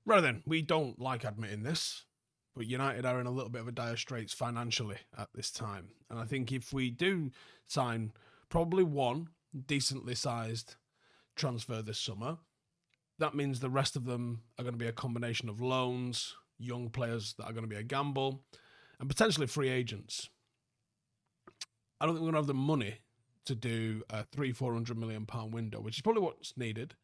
Right then, we don't like admitting this, but United are in a little bit of a dire straits financially at this time. And I think if we do sign probably one decently sized transfer this summer, that means the rest of them are going to be a combination of loans, young players that are going to be a gamble, and potentially free agents. I don't think we're going to have the money to do a £300-400 million window, which is probably what's needed.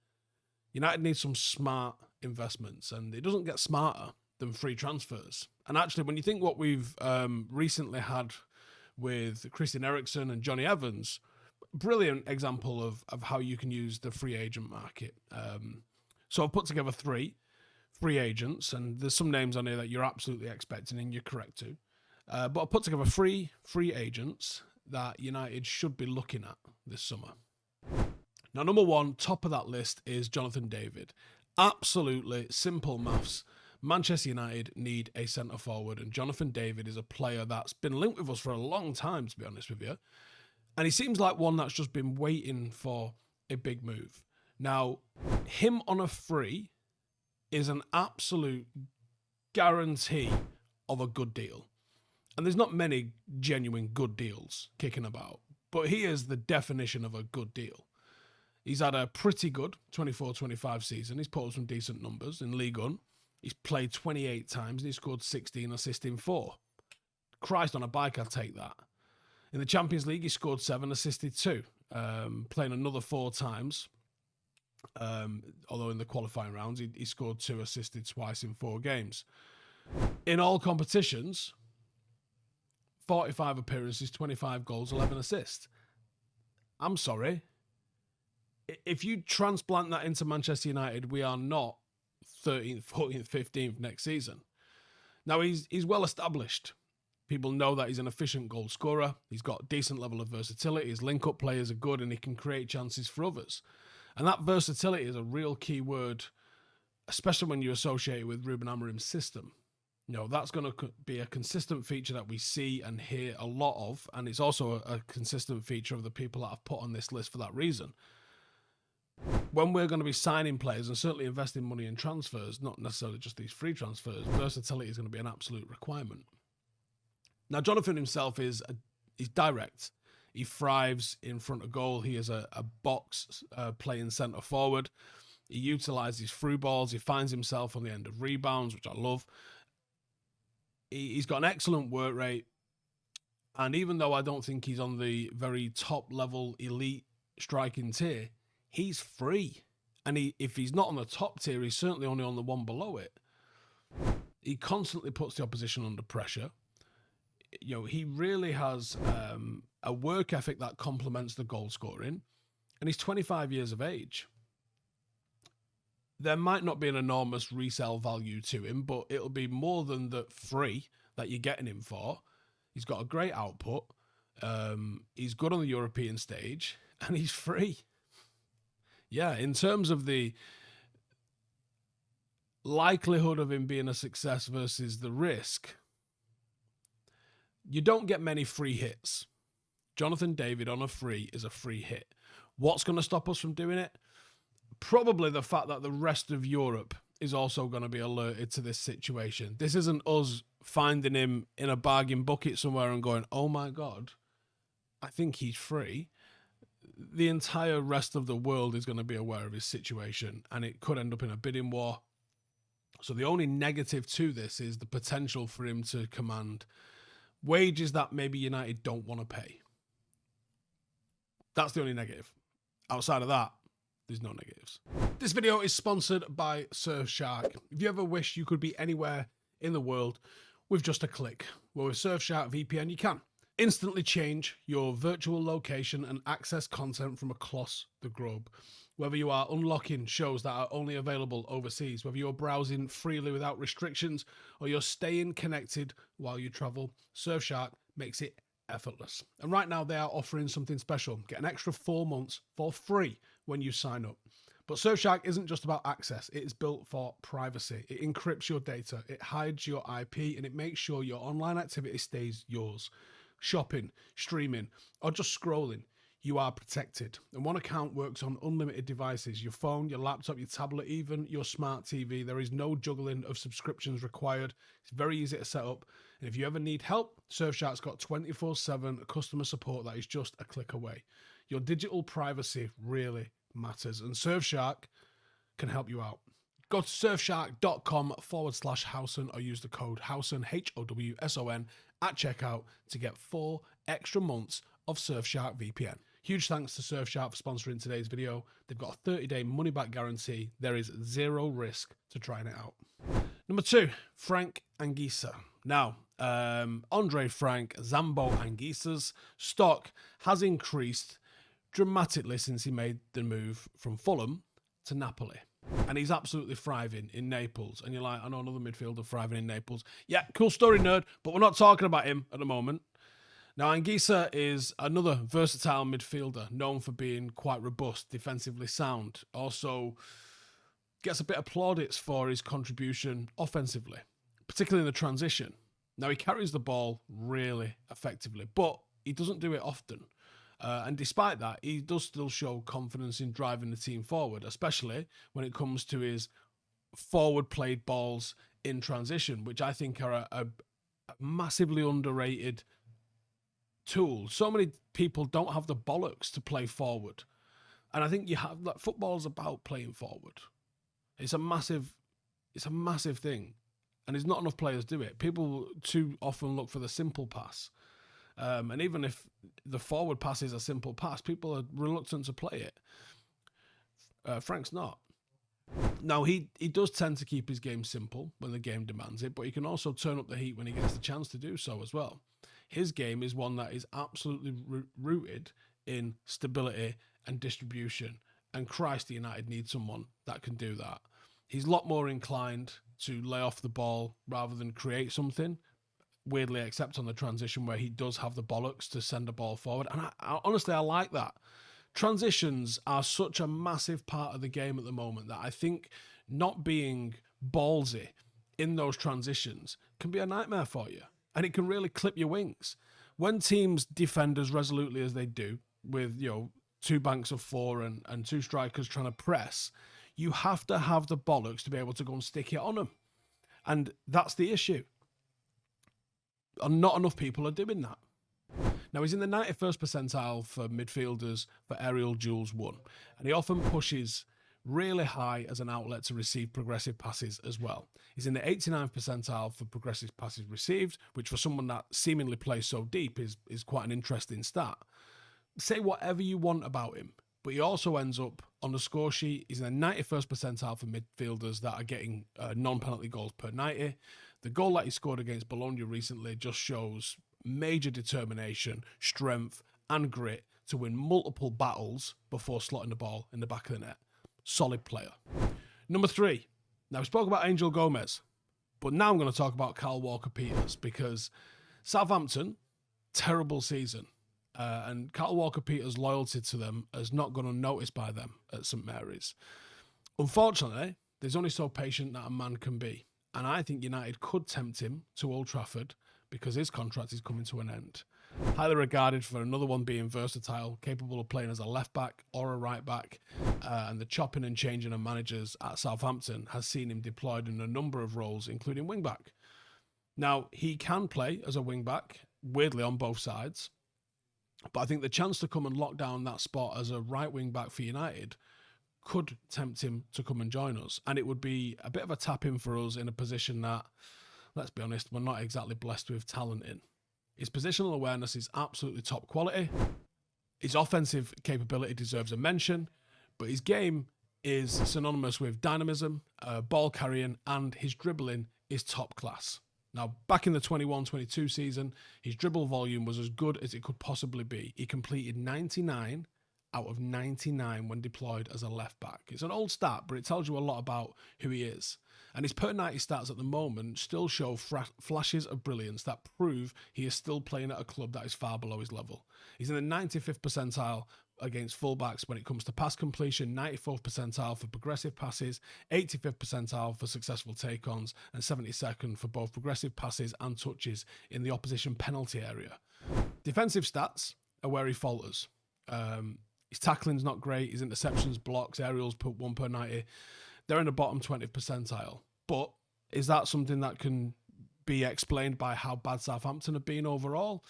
United needs some smart investments, and it doesn't get smarter than free transfers. And actually, when you think what we've recently had with Christian Eriksen and Johnny Evans, brilliant example of how you can use the free agent market. So I've put together 3 free agents, and there's some names on here that you're absolutely expecting, and you're correct to. But I've put together 3 free agents that United should be looking at this summer. Now, number 1, top of that list, is Jonathan David. Absolutely simple maths. Manchester United need a centre-forward, and Jonathan David is a player that's been linked with us for a long time, to be honest with you. And he seems like one that's just been waiting for a big move. Now, him on a free is an absolute guarantee of a good deal. And there's not many genuine good deals kicking about, but he is the definition of a good deal. He's had a pretty good 24-25 season. He's put up some decent numbers in League One. He's played 28 times and he scored 16, assisting 4. Christ on a bike, I'd take that. In the Champions League, he scored 7, assisted 2, playing another 4 times. Although in the qualifying rounds, he scored 2, assisted twice in 4 games. In all competitions, 45 appearances, 25 goals, 11 assists. I'm sorry. If you transplant that into Manchester United, we are not 13th, 14th, 15th next season. Now, he's well established. People know that he's an efficient goal scorer. He's got a decent level of versatility. His link-up players are good, and he can create chances for others. And that versatility is a real key word, especially when you associate it with Ruben Amorim's system. You know, that's going to be a consistent feature that we see and hear a lot of, and it's also a consistent feature of the people that I've put on this list for that reason. When we're going to be signing players and certainly investing money in transfers, not necessarily just these free transfers, versatility is going to be an absolute requirement. Now, Jonathan himself he's direct. He thrives in front of goal. He is a box playing centre forward. He utilises through balls. He finds himself on the end of rebounds, which I love. He's got an excellent work rate. And even though I don't think he's on the very top level elite striking tier, he's free. And if he's not on the top tier, he's certainly only on the one below it. He constantly puts the opposition under pressure. You know, he really has a work ethic that complements the goal scoring, and he's 25 years of age. There might not be an enormous resale value to him, but it'll be more than the free that you're getting him for. He's got a great output. He's good on the European stage, and he's free. Yeah, in terms of the likelihood of him being a success versus the risk, you don't get many free hits. Jonathan David on a free is a free hit. What's going to stop us from doing it? Probably the fact that the rest of Europe is also going to be alerted to this situation. This isn't us finding him in a bargain bucket somewhere and going, oh my God, I think he's free. The entire rest of the world is going to be aware of his situation, and it could end up in a bidding war. So the only negative to this is the potential for him to command wages that maybe United don't want to pay. That's the only negative. Outside of that, there's no negatives. This video is sponsored by Surfshark. If you ever wish you could be anywhere in the world with just a click, well, with Surfshark VPN, you can instantly change your virtual location and access content from across the globe. Whether you are unlocking shows that are only available overseas, whether you're browsing freely without restrictions, or you're staying connected while you travel, Surfshark makes it effortless. And right now they are offering something special. Get an extra 4 months for free when you sign up. But Surfshark isn't just about access. It is built for privacy. It encrypts your data, it hides your IP, and it makes sure your online activity stays yours. Shopping, streaming, or just scrolling. you are protected. And one account works on unlimited devices, your phone, your laptop, your tablet, even your smart TV. There is no juggling of subscriptions required. It's very easy to set up. And if you ever need help, Surfshark's got 24/7 customer support that is just a click away. Your digital privacy really matters, and Surfshark can help you out. Go to surfshark.com/Howson or use the code Howson, HOWSON, at checkout to get 4 extra months of Surfshark VPN. Huge thanks to Surfshark for sponsoring today's video. They've got a 30-day money-back guarantee. There is zero risk to trying it out. Number 2, Frank Anguissa. Now, Andre Frank Zambo Anguissa's stock has increased dramatically since he made the move from Fulham to Napoli. And he's absolutely thriving in Naples. And you're like, I know another midfielder thriving in Naples. Yeah, cool story, nerd, but we're not talking about him at the moment. Now, Anguissa is another versatile midfielder known for being quite robust, defensively sound. Also gets a bit of plaudits for his contribution offensively, particularly in the transition. Now, he carries the ball really effectively, but he doesn't do it often. And despite that, he does still show confidence in driving the team forward, especially when it comes to his forward-played balls in transition, which I think are a massively underrated tool. So many people don't have the bollocks to play forward. And I think football's about playing forward. It's a massive thing. And there's not enough players do it. People too often look for the simple pass. And even if the forward pass is a simple pass, people are reluctant to play it. Frank's not. Now, he does tend to keep his game simple when the game demands it, but he can also turn up the heat when he gets the chance to do so as well. His game is one that is absolutely rooted in stability and distribution. And Christ, the United needs someone that can do that. He's a lot more inclined to lay off the ball rather than create something. Weirdly, except on the transition where he does have the bollocks to send a ball forward. And honestly, I like that. Transitions are such a massive part of the game at the moment that I think not being ballsy in those transitions can be a nightmare for you. And it can really clip your wings. When teams defend as resolutely as they do, with 2 banks of 4 and 2 strikers trying to press, you have to have the bollocks to be able to go and stick it on them. And that's the issue. And not enough people are doing that. Now, he's in the 91st percentile for midfielders for aerial duels won. And he often pushes really high as an outlet to receive progressive passes as well. He's in the 89th percentile for progressive passes received, which for someone that seemingly plays so deep is quite an interesting stat. Say whatever you want about him, but he also ends up on the score sheet. He's in the 91st percentile for midfielders that are getting non-penalty goals per 90. The goal that he scored against Bologna recently just shows major determination, strength, and grit to win multiple battles before slotting the ball in the back of the net. Solid player. Number 3. Now, we spoke about Angel Gomez, but now I'm going to talk about Kyle Walker-Peters because Southampton, terrible season. And Kyle Walker-Peters' loyalty to them has not gone unnoticed by them at St Mary's. Unfortunately, there's only so patient that a man can be. And I think United could tempt him to Old Trafford because his contract is coming to an end. Highly regarded for another one being versatile, capable of playing as a left back or a right back, and the chopping and changing of managers at Southampton has seen him deployed in a number of roles, including wing back. Now, he can play as a wing back, weirdly on both sides, but I think the chance to come and lock down that spot as a right wing back for United could tempt him to come and join us. And it would be a bit of a tap in for us in a position that, let's be honest, we're not exactly blessed with talent in. His positional awareness is absolutely top quality. His offensive capability deserves a mention, but his game is synonymous with dynamism, ball carrying, and his dribbling is top class. Now, back in the 21-22 season, his dribble volume was as good as it could possibly be. He completed 99 out of 99 when deployed as a left back. It's an old stat, but it tells you a lot about who he is. And his per 90 stats at the moment still show flashes of brilliance that prove he is still playing at a club that is far below his level. He's in the 95th percentile against fullbacks when it comes to pass completion, 94th percentile for progressive passes, 85th percentile for successful take-ons, and 72nd for both progressive passes and touches in the opposition penalty area. Defensive stats are where he falters. His tackling's not great. His interceptions, blocks, aerials, put 1 per 90. They're in the bottom 20th percentile. But is that something that can be explained by how bad Southampton have been overall?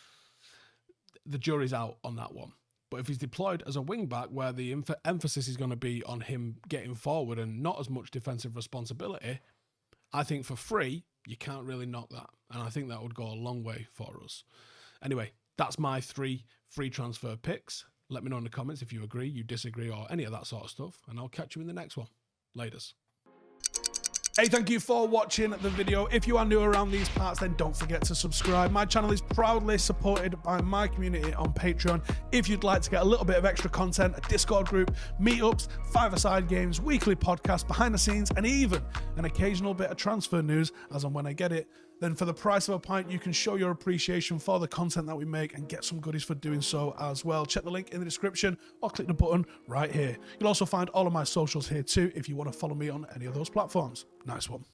The jury's out on that one. But if he's deployed as a wing-back where the emphasis is going to be on him getting forward and not as much defensive responsibility, I think for free, you can't really knock that. And I think that would go a long way for us. Anyway, that's my 3 free transfer picks. Let me know in the comments if you agree, you disagree, or any of that sort of stuff. And I'll catch you in the next one. Laters. Hey, thank you for watching the video. If you are new around these parts, then don't forget to subscribe. My channel is proudly supported by my community on Patreon. If you'd like to get a little bit of extra content, a Discord group, meetups, 5-a-side games, weekly podcasts, behind the scenes, and even an occasional bit of transfer news as and when I get it, then for the price of a pint, you can show your appreciation for the content that we make and get some goodies for doing so as well. Check the link in the description or click the button right here. You'll also find all of my socials here too if you want to follow me on any of those platforms. Nice one.